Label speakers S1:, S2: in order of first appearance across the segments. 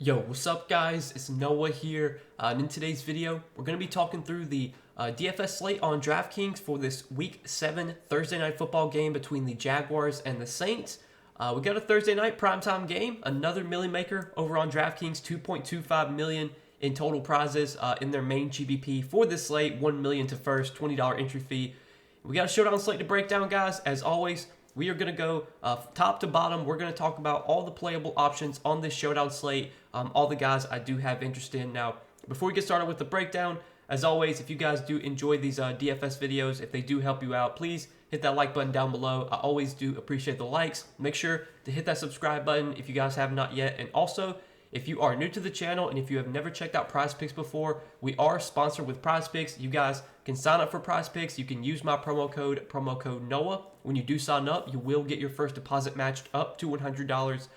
S1: Yo, what's up guys? It's Noah here, and in today's video, we're going to be talking through the DFS slate on Draftkings for this Week 7 Thursday Night Football game between the Jaguars and the Saints. We got a Thursday night primetime game, another million maker over on Draftkings, 2.25 million in total prizes in their main GBP for this slate, 1 million to first, $20 entry fee. We got a showdown slate to break down, guys. As always, we are going to go top to bottom. We're going to talk about all the playable options on this showdown slate, all the guys I do have interest in. Now, before we get started with the breakdown, as always, if you guys do enjoy these DFS videos, if they do help you out, please hit that like button down below. I always do appreciate the likes. Make sure to hit that subscribe button if you guys have not yet. And also, if you are new to the channel and if you have never checked out PrizePicks before, we are sponsored with PrizePicks. You guys can sign up for PrizePicks. You can use my promo code NOAH. When you do sign up, you will get your first deposit matched up to $100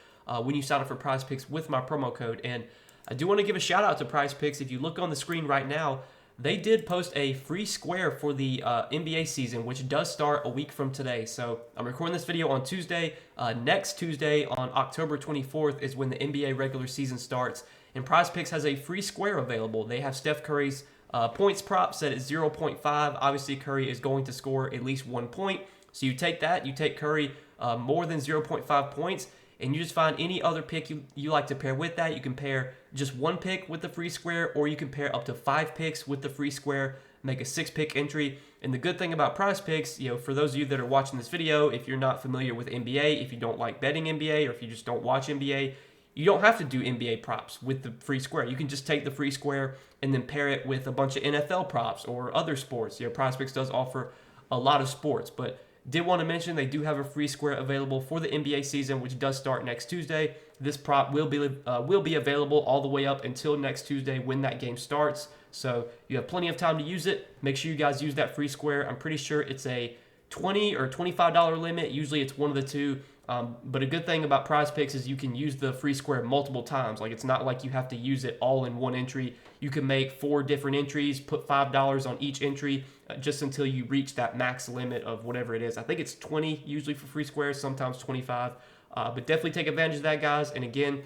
S1: when you sign up for PrizePicks with my promo code. And I do want to give a shout out to PrizePicks. If you look on the screen right now, they did post a free square for the NBA season, which does start a week from today. So I'm recording this video on Tuesday. Next Tuesday on October 24th is when the NBA regular season starts. And PrizePicks has a free square available. They have Steph Curry's points prop set at 0.5. Obviously, Curry is going to score at least 1 point. So you take that, you take Curry more than 0.5 points, and you just find any other pick you like to pair with that. You can pair just one pick with the free square, or you can pair up to 5 picks with the free square, make a 6-pick entry. And the good thing about PrizePicks, for those of you that are watching this video, if you're not familiar with NBA, if you don't like betting NBA, or if you just don't watch NBA, you don't have to do NBA props with the free square. You can just take the free square and then pair it with a bunch of NFL props or other sports. PrizePicks does offer a lot of sports, but did want to mention they do have a free square available for the NBA season, which does start next Tuesday. This prop will be available all the way up until next Tuesday when that game starts. So you have plenty of time to use it. Make sure you guys use that free square. I'm pretty sure it's a $20 or $25 limit. Usually it's one of the two. But a good thing about PrizePicks is you can use the free square multiple times. Like, it's not like you have to use it all in one entry. You can make 4 different entries, put $5 on each entry, just until you reach that max limit of whatever it is. I think it's 20 usually for free squares, sometimes 25. But definitely take advantage of that, guys. And again,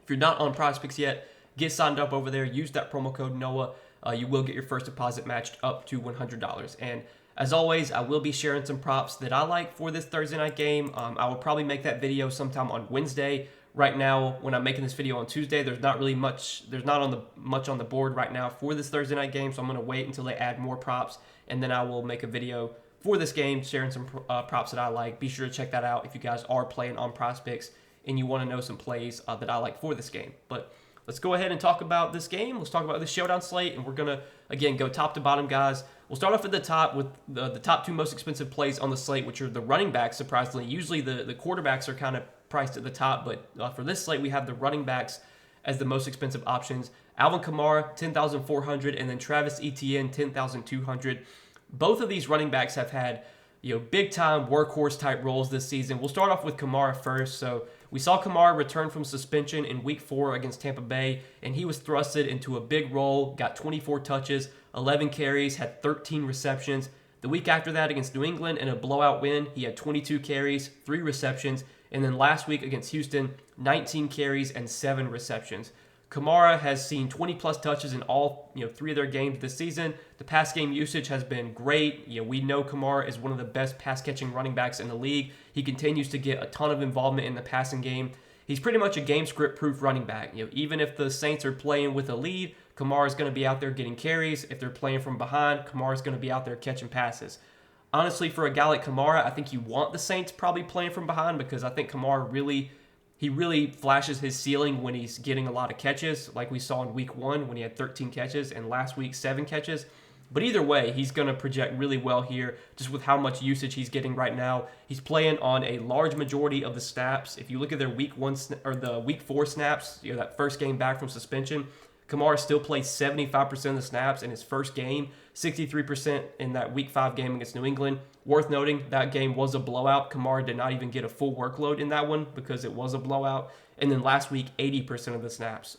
S1: if you're not on PrizePicks yet, get signed up over there. Use that promo code NOAH. You will get your first deposit matched up to $100. And as always, I will be sharing some props that I like for this Thursday night game. I will probably make that video sometime on Wednesday. Right now, when I'm making this video on Tuesday, there's not much on the board right now for this Thursday night game, so I'm going to wait until they add more props, and then I will make a video for this game sharing some props that I like. Be sure to check that out if you guys are playing on PrizePicks and you want to know some plays that I like for this game. But let's go ahead and talk about this game. Let's talk about the showdown slate, and we're going to, again, go top to bottom, guys. We'll start off at the top with the top 2 most expensive plays on the slate, which are the running backs, surprisingly. Usually the quarterbacks are kind of priced at the top, but for this slate, we have the running backs as the most expensive options. Alvin Kamara, $10,400, and then Travis Etienne, $10,200. Both of these running backs have had big-time workhorse-type roles this season. We'll start off with Kamara first. So we saw Kamara return from suspension in Week 4 against Tampa Bay, and he was thrusted into a big role, got 24 touches, 11 carries, had 13 receptions. The week after that against New England in a blowout win, he had 22 carries, 3 receptions, and then last week against Houston, 19 carries and 7 receptions. Kamara has seen 20-plus touches in all 3 of their games this season. The pass game usage has been great. We know Kamara is one of the best pass-catching running backs in the league. He continues to get a ton of involvement in the passing game. He's pretty much a game script-proof running back. Even if the Saints are playing with a lead, Kamara is going to be out there getting carries. If they're playing from behind, Kamara is going to be out there catching passes. Honestly, for a guy like Kamara, I think you want the Saints probably playing from behind, because I think Kamara really flashes his ceiling when he's getting a lot of catches, like we saw in Week 1 when he had 13 catches and last week 7 catches. But either way, he's going to project really well here just with how much usage he's getting right now. He's playing on a large majority of the snaps. If you look at their Week 4 snaps, that first game back from suspension, Kamara still played 75% of the snaps in his first game, 63% in that Week 5 game against New England. Worth noting, that game was a blowout. Kamara did not even get a full workload in that one because it was a blowout. And then last week, 80% of the snaps.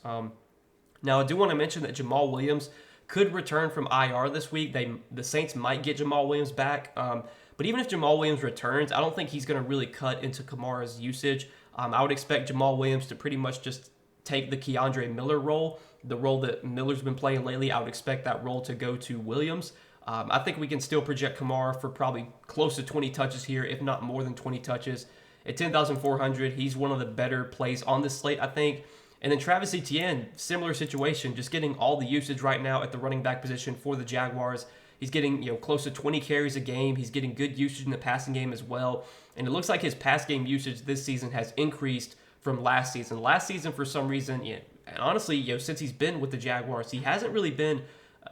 S1: Now, I do want to mention that Jamal Williams could return from IR this week. The Saints might get Jamal Williams back. But even if Jamal Williams returns, I don't think he's going to really cut into Kamara's usage. I would expect Jamal Williams to pretty much just take the Keandre Miller role, the role that Miller's been playing lately. I would expect that role to go to Williams. I think we can still project Kamara for probably close to 20 touches here, if not more than 20 touches. At 10,400, he's one of the better plays on this slate, I think. And then Travis Etienne, similar situation, just getting all the usage right now at the running back position for the Jaguars. He's getting close to 20 carries a game. He's getting good usage in the passing game as well. And it looks like his pass game usage this season has increased from last season. Last season, for some reason, and honestly, since he's been with the Jaguars, he hasn't really been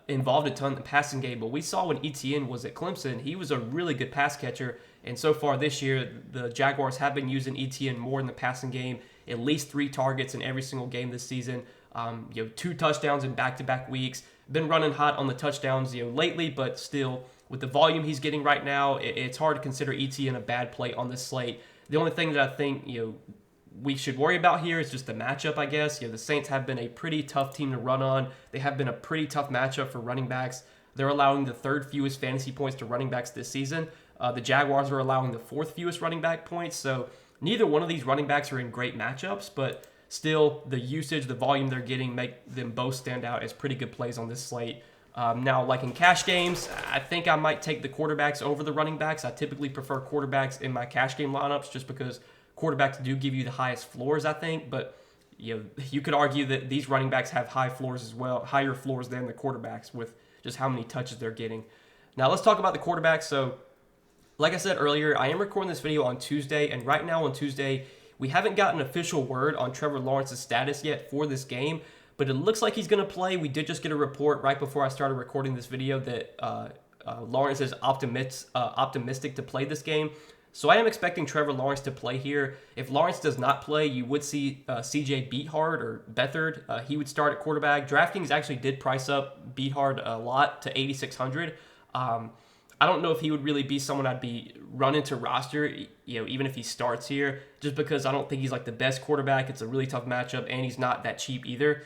S1: involved a ton in the passing game. But we saw when Etienne was at Clemson, he was a really good pass catcher. And so far this year, the Jaguars have been using Etienne more in the passing game. At least 3 targets in every single game this season. 2 touchdowns in back-to-back weeks. Been running hot on the touchdowns lately, but still, with the volume he's getting right now, it's hard to consider Etienne a bad play on this slate. The only thing that I think we should worry about here is just the matchup, I guess. The Saints have been a pretty tough team to run on. They have been a pretty tough matchup for running backs. They're allowing the 3rd fewest fantasy points to running backs this season. The Jaguars are allowing the 4th fewest running back points, so neither one of these running backs are in great matchups, but still, the usage, the volume they're getting make them both stand out as pretty good plays on this slate. Now, like in cash games, I think I might take the quarterbacks over the running backs. I typically prefer quarterbacks in my cash game lineups just because quarterbacks do give you the highest floors, I think. But you could argue that these running backs have high floors as well, higher floors than the quarterbacks with just how many touches they're getting. Now, let's talk about the quarterbacks. So, like I said earlier, I am recording this video on Tuesday, and right now on Tuesday, we haven't gotten official word on Trevor Lawrence's status yet for this game, but it looks like he's going to play. We did just get a report right before I started recording this video that Lawrence is optimistic to play this game. So I am expecting Trevor Lawrence to play here. If Lawrence does not play, you would see CJ Beathard or Beathard. He would start at quarterback. DraftKings actually did price up Beathard a lot to 8,600. I don't know if he would really be someone I'd be running to roster, even if he starts here, just because I don't think he's like the best quarterback. It's a really tough matchup, and he's not that cheap either.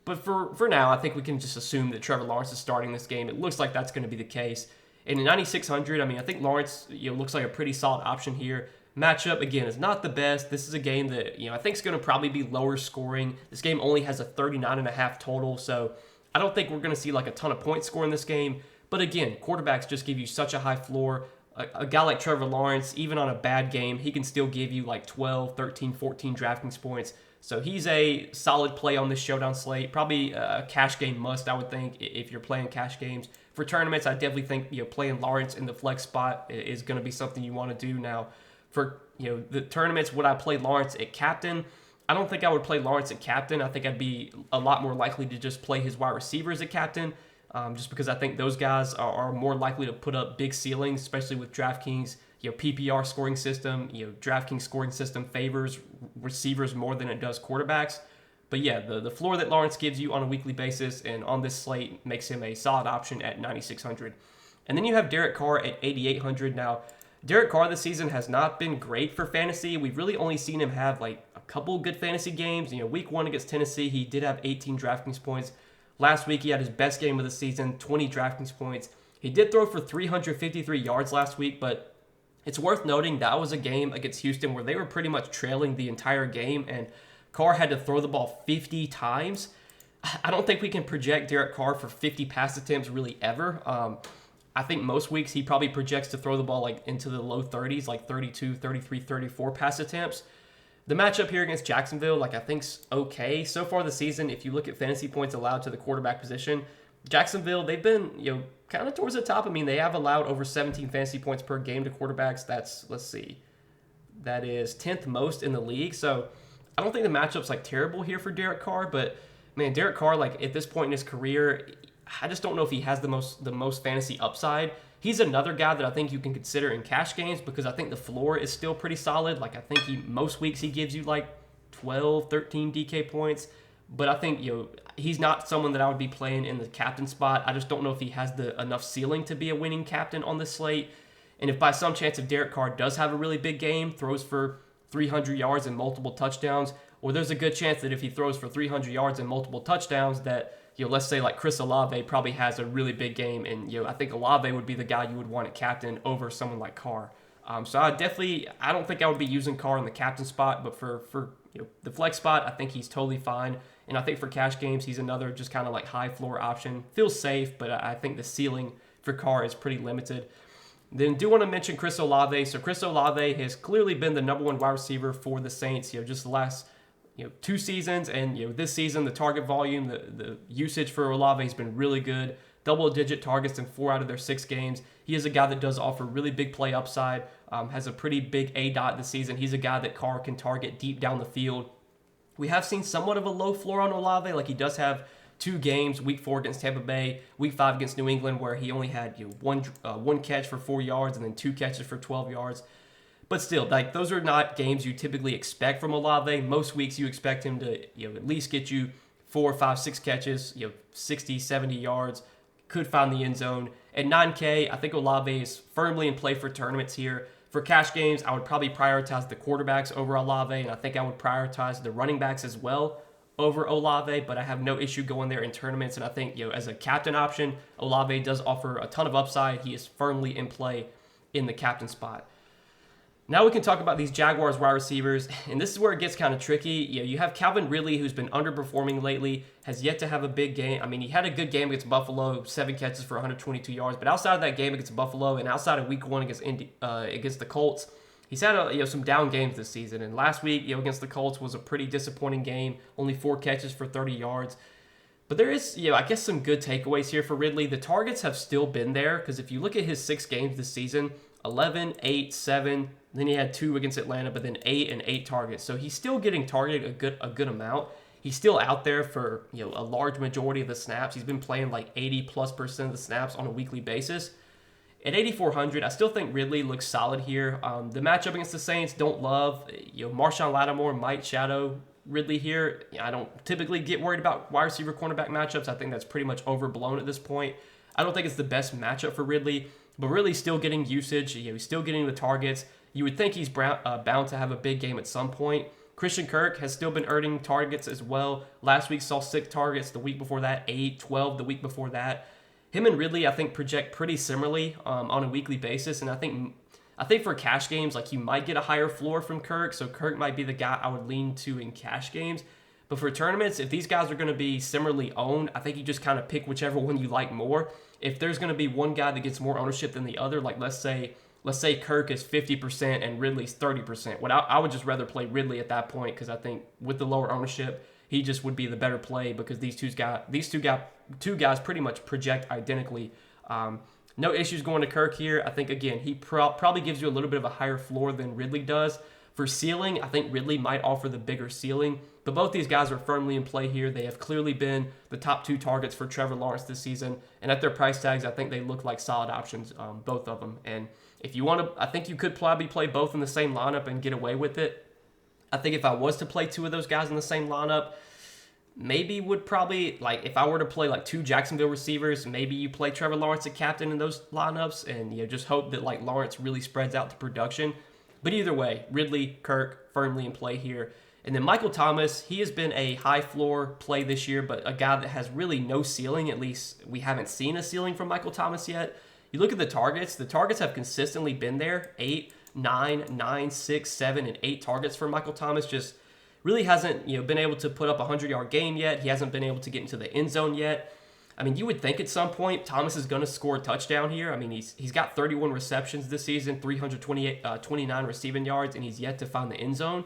S1: But for now, I think we can just assume that Trevor Lawrence is starting this game. It looks like that's going to be the case. And in 9,600, I think Lawrence looks like a pretty solid option here. Matchup, again, is not the best. This is a game that I think is going to probably be lower scoring. This game only has a 39.5 total, so I don't think we're going to see like a ton of points scored in this game. But again, quarterbacks just give you such a high floor. A guy like Trevor Lawrence, even on a bad game, he can still give you like 12, 13, 14 DraftKings points. So he's a solid play on this Showdown slate. Probably a cash game must, I would think, if you're playing cash games. For tournaments, I definitely think playing Lawrence in the flex spot is going to be something you want to do. Now, for the tournaments, would I play Lawrence at captain? I don't think I would play Lawrence at captain. I think I'd be a lot more likely to just play his wide receivers at captain. Just because I think those guys are more likely to put up big ceilings, especially with DraftKings, PPR scoring system. DraftKings scoring system favors receivers more than it does quarterbacks. But yeah, the floor that Lawrence gives you on a weekly basis and on this slate makes him a solid option at 9,600. And then you have Derek Carr at 8,800. Now, Derek Carr this season has not been great for fantasy. We've really only seen him have like a couple good fantasy games. Week 1 against Tennessee, he did have 18 DraftKings points. Last week, he had his best game of the season, 20 DraftKings points. He did throw for 353 yards last week, but it's worth noting that was a game against Houston where they were pretty much trailing the entire game, and Carr had to throw the ball 50 times. I don't think we can project Derek Carr for 50 pass attempts really ever. I think most weeks he probably projects to throw the ball like into the low 30s, like 32, 33, 34 pass attempts. The matchup here against Jacksonville, I think's okay. So far this season, if you look at fantasy points allowed to the quarterback position, Jacksonville, they've been, kind of towards the top. They have allowed over 17 fantasy points per game to quarterbacks. That is 10th most in the league. So I don't think the matchup's terrible here for Derek Carr, but man, Derek Carr, at this point in his career, I just don't know if he has the most fantasy upside. He's another guy that I think you can consider in cash games because I think the floor is still pretty solid. I think most weeks he gives you 12, 13 DK points. But I think, he's not someone that I would be playing in the captain spot. I just don't know if he has enough ceiling to be a winning captain on this slate. And if by some chance if Derek Carr does have a really big game, throws for 300 yards and multiple touchdowns, or there's a good chance that if he throws for 300 yards and multiple touchdowns that let's say Chris Olave probably has a really big game, and I think Olave would be the guy you would want at captain over someone like Carr. So I don't think I would be using Carr in the captain spot, but for the flex spot, I think he's totally fine. And I think for cash games, he's another just kind of like high floor option. Feels safe, but I think the ceiling for Carr is pretty limited. Then do want to mention Chris Olave. So Chris Olave has clearly been the number one wide receiver for the Saints, just the last 2 seasons, and this season the target volume, the usage for Olave has been really good. Double-digit targets in 4 out of their 6 games. He is a guy that does offer really big play upside, has a pretty big ADOT this season. He's a guy that Carr can target deep down the field. We have seen somewhat of a low floor on Olave. Like, he does have 2 games, week 4 against Tampa Bay, week 5 against New England, where he only had one catch for 4 yards and then 2 catches for 12 yards. But still, like, those are not games you typically expect from Olave. Most weeks you expect him to at least get you 4, 5, 6 catches, 60, 70 yards, could find the end zone. At 9K, I think Olave is firmly in play for tournaments here. For cash games, I would probably prioritize the quarterbacks over Olave, and I think I would prioritize the running backs as well over Olave, but I have no issue going there in tournaments. And I think, as a captain option, Olave does offer a ton of upside. He is firmly in play in the captain spot. Now we can talk about these Jaguars wide receivers, and this is where it gets kind of tricky. You have Calvin Ridley, who's been underperforming lately, has yet to have a big game. I mean, he had a good game against Buffalo, 7 catches for 122 yards, but outside of that game against Buffalo and outside of week 1 against the Colts, he's had some down games this season. And last week, against the Colts was a pretty disappointing game, only 4 catches for 30 yards. But there is, I guess, some good takeaways here for Ridley. The targets have still been there, because if you look at his 6 games this season, 11, 8, 7, then he had 2 against Atlanta, but then 8 and 8 targets. So he's still getting targeted a good amount. He's still out there for a large majority of the snaps. He's been playing like 80+% of the snaps on a weekly basis. At 8,400, I still think Ridley looks solid here. The matchup against the Saints, don't love. Marshawn Lattimore might shadow Ridley here. I don't typically get worried about wide receiver cornerback matchups. I think that's pretty much overblown at this point. I don't think it's the best matchup for Ridley, but Ridley's still getting usage. He's still getting the targets. You would think he's bound to have a big game at some point. Christian Kirk has still been earning targets as well. Last week saw 6 targets. The week before that, 8, 12 the week before that. Him and Ridley, I think, project pretty similarly on a weekly basis. And I think for cash games, like, you might get a higher floor from Kirk. So Kirk might be the guy I would lean to in cash games. But for tournaments, if these guys are going to be similarly owned, I think you just kind of pick whichever one you like more. If there's going to be one guy that gets more ownership than the other, like let's say Kirk is 50% and Ridley's 30%. I would just rather play Ridley at that point, because I think with the lower ownership, he just would be the better play, because these two guys pretty much project identically. No issues going to Kirk here. I think, again, he probably gives you a little bit of a higher floor than Ridley does. For ceiling, I think Ridley might offer the bigger ceiling, but both these guys are firmly in play here. They have clearly been the top 2 targets for Trevor Lawrence this season, and at their price tags, I think they look like solid options, both of them. And if you want to, I think you could probably play both in the same lineup and get away with it. I think if I was to play 2 of those guys in the same lineup, maybe would probably, like, if I were to play like 2 Jacksonville receivers, maybe you play Trevor Lawrence at captain in those lineups and just hope that like Lawrence really spreads out the production. But either way, Ridley, Kirk, firmly in play here. And then Michael Thomas, he has been a high floor play this year, but a guy that has really no ceiling. At least we haven't seen a ceiling from Michael Thomas yet. You look at the targets have consistently been there. 8, 9, 9, 6, 7, and 8 targets for Michael Thomas. Just really hasn't been able to put up a 100-yard game yet. He hasn't been able to get into the end zone yet. I mean, you would think at some point Thomas is going to score a touchdown here. I mean, he's got 31 receptions this season, 29 receiving yards, and he's yet to find the end zone.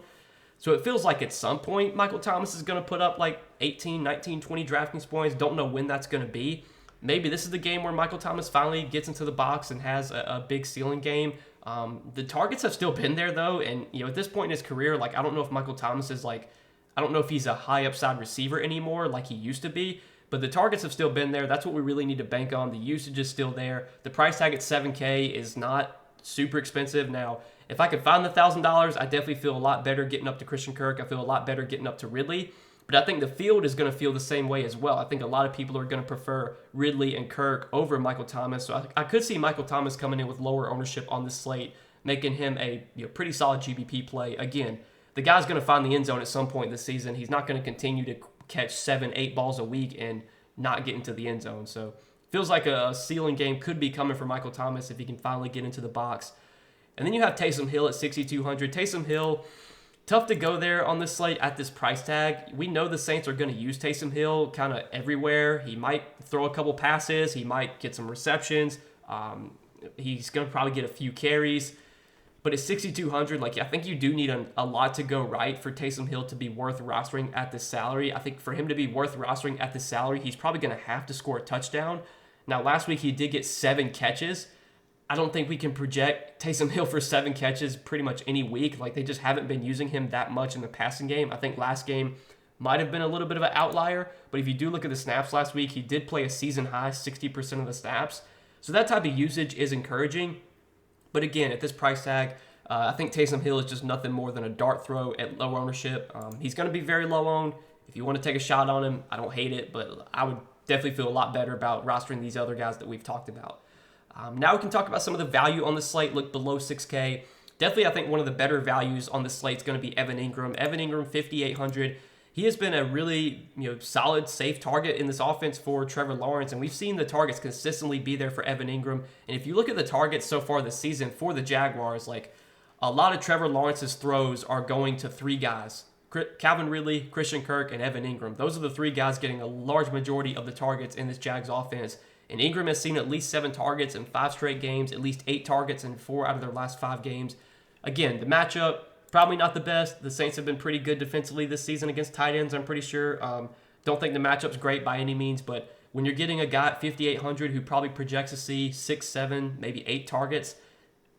S1: So it feels like at some point Michael Thomas is going to put up like 18, 19, 20 DraftKings points. Don't know when that's going to be. Maybe this is the game where Michael Thomas finally gets into the box and has a big ceiling game. The targets have still been there, though, and at this point in his career, like, I don't know if Michael Thomas is like, I don't know if he's a high upside receiver anymore like he used to be. But the targets have still been there. That's what we really need to bank on. The usage is still there. The price tag at $7K is not super expensive. Now, if I could find the $1,000, I definitely feel a lot better getting up to Christian Kirk. I feel a lot better getting up to Ridley. But I think the field is going to feel the same way as well. I think a lot of people are going to prefer Ridley and Kirk over Michael Thomas. So I could see Michael Thomas coming in with lower ownership on this slate, making him a pretty solid GBP play. Again, the guy's going to find the end zone at some point this season. He's not going to continue to catch 7, 8 balls a week and not get into the end zone. So feels like a ceiling game could be coming for Michael Thomas if he can finally get into the box. And then you have Taysom Hill at 6,200. Taysom Hill, Tough to go there on this slate at this price tag. We know the Saints are going to use Taysom Hill kind of everywhere. He might throw a couple passes. He might get some receptions. He's going to probably get a few carries. But at 6,200, like, I think you do need a lot to go right for Taysom Hill to be worth rostering at this salary. I think for him to be worth rostering at this salary, he's probably going to have to score a touchdown. Now, last week he did get 7 catches. I don't think we can project Taysom Hill for 7 catches pretty much any week. Like, they just haven't been using him that much in the passing game. I think last game might have been a little bit of an outlier, but if you do look at the snaps last week, he did play a season high 60% of the snaps. So that type of usage is encouraging. But again, at this price tag, I think Taysom Hill is just nothing more than a dart throw at low ownership. He's going to be very low owned. If you want to take a shot on him, I don't hate it, but I would definitely feel a lot better about rostering these other guys that we've talked about. Now we can talk about some of the value on the slate. Look below 6K. Definitely, I think one of the better values on the slate is going to be Evan Ingram. Evan Ingram, 5,800. He has been a really solid, safe target in this offense for Trevor Lawrence, and we've seen the targets consistently be there for Evan Ingram. And if you look at the targets so far this season for the Jaguars, like a lot of Trevor Lawrence's throws are going to 3 guys: Calvin Ridley, Christian Kirk, and Evan Ingram. Those are the 3 guys getting a large majority of the targets in this Jags offense. And Ingram has seen at least 7 targets in 5 straight games, at least 8 targets in 4 out of their last 5 games. Again, the matchup, probably not the best. The Saints have been pretty good defensively this season against tight ends, I'm pretty sure. Don't think the matchup's great by any means, but when you're getting a guy at 5,800 who probably projects to see 6, 7, maybe 8 targets,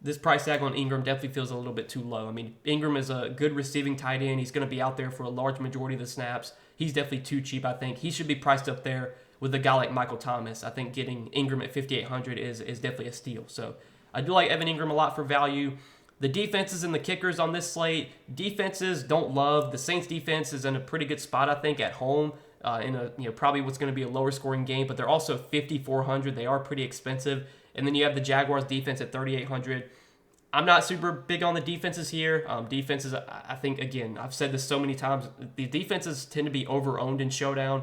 S1: this price tag on Ingram definitely feels a little bit too low. I mean, Ingram is a good receiving tight end. He's going to be out there for a large majority of the snaps. He's definitely too cheap, I think. He should be priced up there with a guy like Michael Thomas. I think getting Ingram at 5,800 is definitely a steal. So I do like Evan Ingram a lot for value. The defenses and the kickers on this slate, defenses don't love. The Saints defense is in a pretty good spot, I think, at home in a probably what's going to be a lower scoring game, but they're also 5,400. They are pretty expensive. And then you have the Jaguars defense at 3,800. I'm not super big on the defenses here. Defenses, I think, again, I've said this so many times, the defenses tend to be over-owned in Showdown.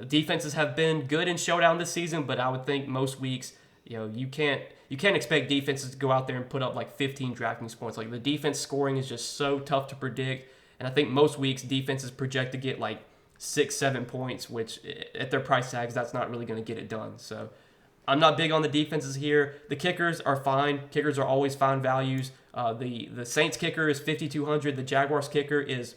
S1: Defenses have been good in Showdown this season, but I would think most weeks, you can't expect defenses to go out there and put up like 15 Draftkings points. Like, the defense scoring is just so tough to predict, and I think most weeks defenses project to get like 6, 7 points, which at their price tags, that's not really going to get it done. So I'm not big on the defenses here. The kickers are fine. Kickers are always fine values. The Saints kicker is 5,200. The Jaguars kicker is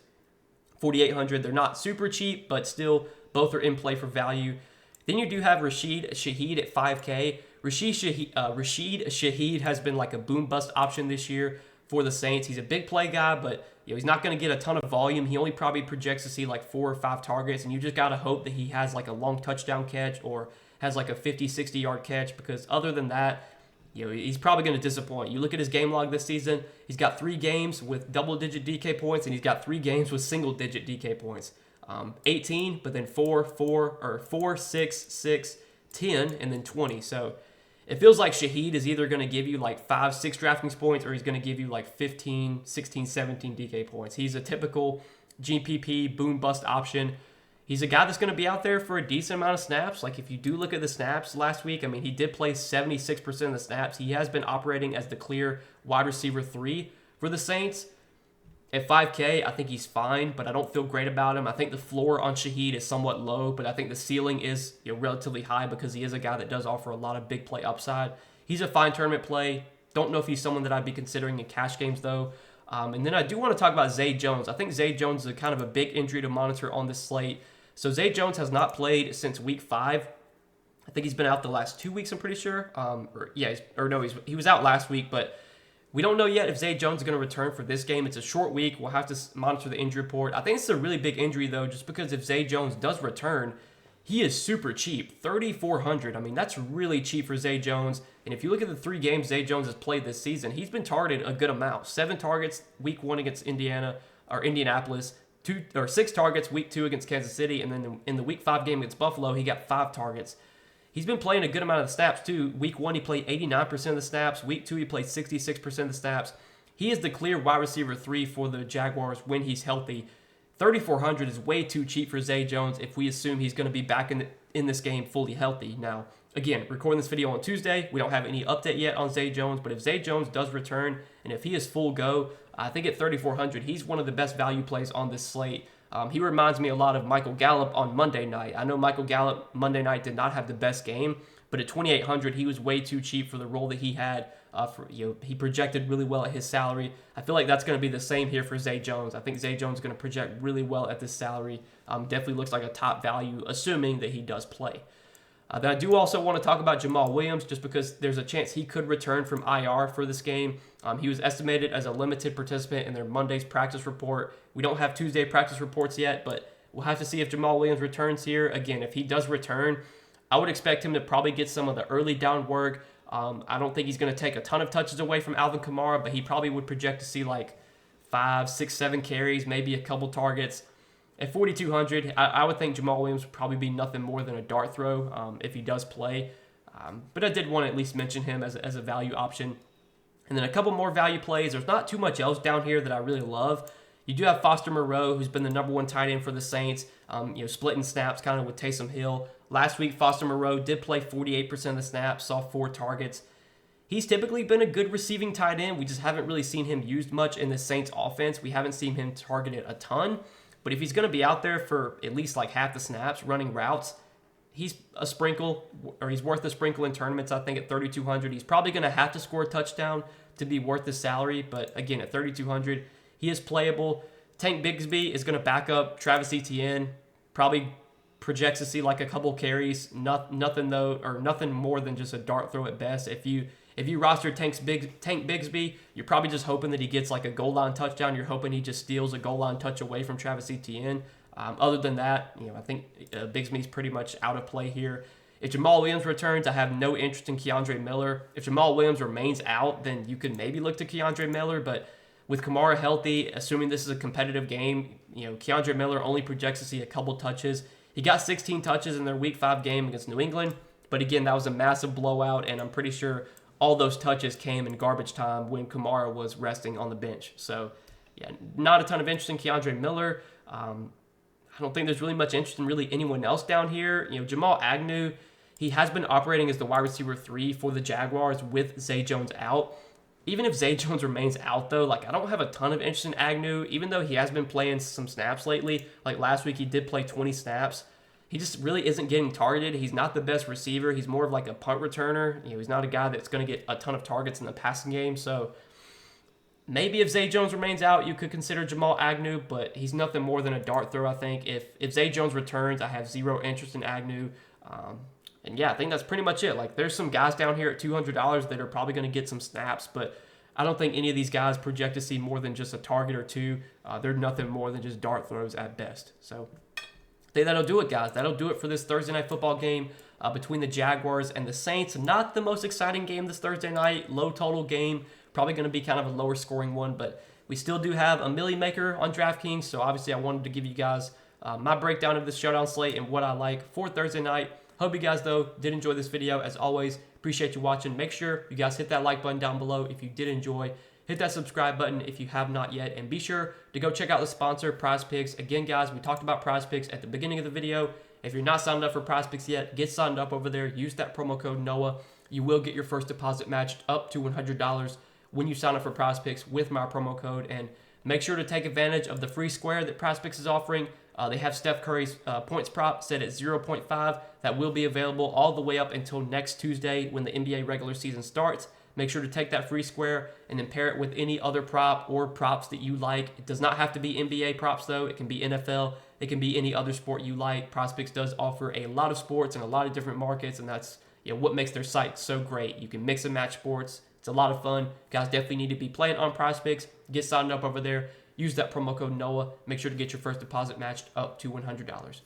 S1: 4,800. They're not super cheap, but still both are in play for value. Then you do have Rashid Shaheed at 5K. Rashid Shaheed has been like a boom bust option this year for the Saints. He's a big play guy, but he's not going to get a ton of volume. He only probably projects to see like 4 or 5 targets, and you just got to hope that he has like a long touchdown catch or has like a 50, 60-yard catch, because other than that, he's probably going to disappoint. You look at his game log this season, he's got 3 games with double-digit DK points, and he's got 3 games with single-digit DK points. 18, but then 4, 6, 6, 10, and then 20. So it feels like Shaheed is either going to give you like 5, 6 DraftKings points, or he's going to give you like 15, 16, 17 DK points. He's a typical GPP boom bust option. He's a guy that's going to be out there for a decent amount of snaps. Like, if you do look at the snaps last week, I mean, he did play 76% of the snaps. He has been operating as the clear wide receiver 3 for the Saints. At 5K, I think he's fine, but I don't feel great about him. I think the floor on Shaheed is somewhat low, but I think the ceiling is relatively high because he is a guy that does offer a lot of big play upside. He's a fine tournament play. Don't know if he's someone that I'd be considering in cash games, though. And then I do want to talk about Zay Jones. I think Zay Jones is kind of a big injury to monitor on this slate. So Zay Jones has not played since week 5. I think he's been out the last 2 weeks, I'm pretty sure. He was out last week, but we don't know yet if Zay Jones is going to return for this game. It's a short week. We'll have to monitor the injury report. I think it's a really big injury, though, just because if Zay Jones does return, he is super cheap, 3,400. I mean, that's really cheap for Zay Jones. And if you look at the 3 games Zay Jones has played this season, he's been targeted a good amount. 7 targets week 1 against Indianapolis. 6 targets week 2 against Kansas City, and then in the week 5 game against Buffalo, he got 5 targets. He's been playing a good amount of the snaps too. Week 1, he played 89% of the snaps. Week 2, he played 66% of the snaps. He is the clear wide receiver 3 for the Jaguars when he's healthy. 3,400 is way too cheap for Zay Jones if we assume he's going to be back in this game fully healthy. Now, again, recording this video on Tuesday, we don't have any update yet on Zay Jones, but if Zay Jones does return and if he is full go, I think at 3,400, he's one of the best value plays on this slate. He reminds me a lot of Michael Gallup on Monday night. I know Michael Gallup Monday night did not have the best game, but at 2,800, he was way too cheap for the role that he had. He projected really well at his salary. I feel like that's going to be the same here for Zay Jones. I think Zay Jones is going to project really well at this salary. Definitely looks like a top value, assuming that he does play. Then I do also want to talk about Jamal Williams, just because there's a chance he could return from IR for this game. He was estimated as a limited participant in their Monday's practice report. We don't have Tuesday practice reports yet, but we'll have to see if Jamal Williams returns here. Again, if he does return, I would expect him to probably get some of the early down work. I don't think he's going to take a ton of touches away from Alvin Kamara, but he probably would project to see like 5, 6, 7 carries, maybe a couple targets. At 4,200, I would think Jamal Williams would probably be nothing more than a dart throw if he does play. But I did want to at least mention him as a value option. And then a couple more value plays. There's not too much else down here that I really love. You do have Foster Moreau, who's been the #1 tight end for the Saints, splitting snaps kind of with Taysom Hill. Last week, Foster Moreau did play 48% of the snaps, saw 4 targets. He's typically been a good receiving tight end. We just haven't really seen him used much in the Saints offense. We haven't seen him targeted a ton. But if he's going to be out there for at least like half the snaps running routes, he's a sprinkle, or he's worth a sprinkle in tournaments. I think at 3,200, he's probably going to have to score a touchdown to be worth his salary. But again, at 3,200, he is playable. Tank Bigsby is going to back up Travis Etienne. Probably projects to see like a couple carries. Nothing more than just a dart throw at best. If you roster Tank Bigsby, you're probably just hoping that he gets like a goal line touchdown. You're hoping he just steals a goal line touch away from Travis Etienne. Other than that, I think Bigsby's pretty much out of play here. If Jamal Williams returns, I have no interest in Keandre Miller. If Jamal Williams remains out, then you could maybe look to Keandre Miller. But with Kamara healthy, assuming this is a competitive game, Keandre Miller only projects to see a couple touches. He got 16 touches in their Week 5 game against New England. But again, that was a massive blowout, and I'm pretty sure all those touches came in garbage time when Kamara was resting on the bench. So, yeah, not a ton of interest in Keandre Miller. I don't think there's really much interest in really anyone else down here. Jamal Agnew, he has been operating as the wide receiver 3 for the Jaguars with Zay Jones out. Even if Zay Jones remains out, though, I don't have a ton of interest in Agnew, even though he has been playing some snaps lately. Like last week, he did play 20 snaps. He just really isn't getting targeted. He's not the best receiver. He's more of like a punt returner. He's not a guy that's going to get a ton of targets in the passing game. So maybe if Zay Jones remains out, you could consider Jamal Agnew, but he's nothing more than a dart throw, I think. If Zay Jones returns, I have zero interest in Agnew. And yeah, I think that's pretty much it. There's some guys down here at $200 that are probably going to get some snaps, but I don't think any of these guys project to see more than just a target or two. They're nothing more than just dart throws at best. So I think that'll do it, guys. That'll do it for this Thursday night football game between the Jaguars and the Saints. Not the most exciting game this Thursday night. Low total game. Probably going to be kind of a lower scoring one, but we still do have a Millie Maker on DraftKings. So obviously I wanted to give you guys my breakdown of this Showdown slate and what I like for Thursday night. Hope you guys, though, did enjoy this video. As always, appreciate you watching. Make sure you guys hit that like button down below if you did enjoy. Hit that subscribe button if you have not yet. And be sure to go check out the sponsor, PrizePicks. Again, guys, we talked about PrizePicks at the beginning of the video. If you're not signed up for PrizePicks yet, get signed up over there. Use that promo code NOAH. You will get your first deposit matched up to $100 when you sign up for PrizePicks with my promo code. And make sure to take advantage of the free square that PrizePicks is offering. They have Steph Curry's points prop set at 0.5. That will be available all the way up until next Tuesday when the NBA regular season starts. Make sure to take that free square and then pair it with any other prop or props that you like. It does not have to be NBA props, though. It can be NFL. It can be any other sport you like. PrizePicks does offer a lot of sports and a lot of different markets, and that's what makes their site so great. You can mix and match sports. It's a lot of fun. Guys definitely need to be playing on PrizePicks. Get signed up over there. Use that promo code NOAH. Make sure to get your first deposit matched up to $100.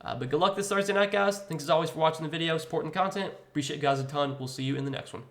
S1: But good luck this Thursday night, guys. Thanks as always for watching the video, supporting the content. Appreciate you guys a ton. We'll see you in the next one.